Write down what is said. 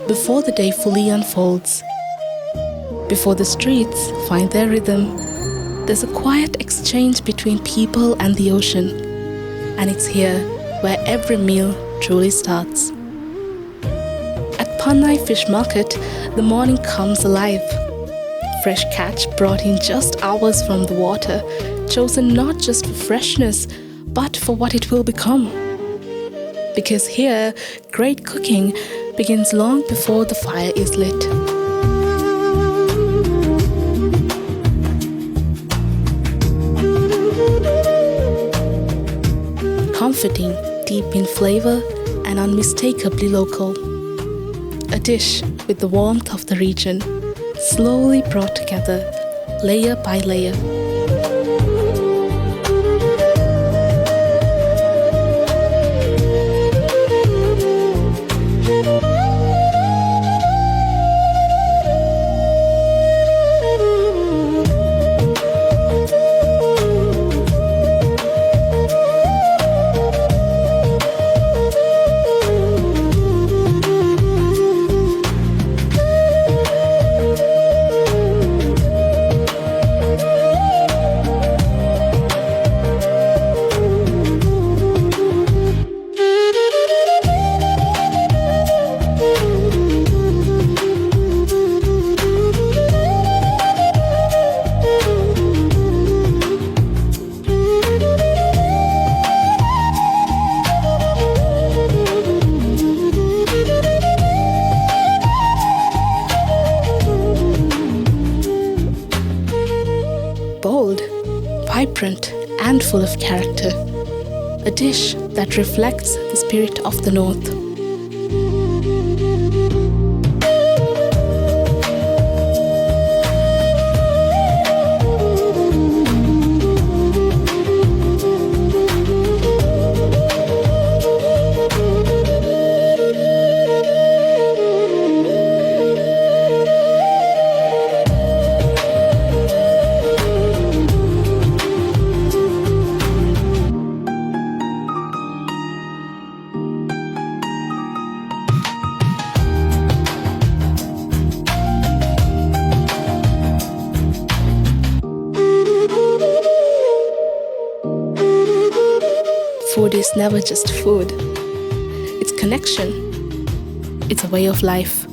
before the day fully unfolds. Before the streets find their rhythm, there's a quiet exchange between people and the ocean. And it's here where every meal truly starts. At Pannai Fish Market, the morning comes alive. Fresh catch brought in just hours from the water, chosen not just for freshness, but for what it will become. Because here, great cooking begins long before the fire is lit. Comforting, deep in flavor, and unmistakably local. A dish with the warmth of the region, slowly brought together, layer by layer. Bold, vibrant, and full of character. A dish that reflects the spirit of the North. Food is never just food. It's connection. It's a way of life.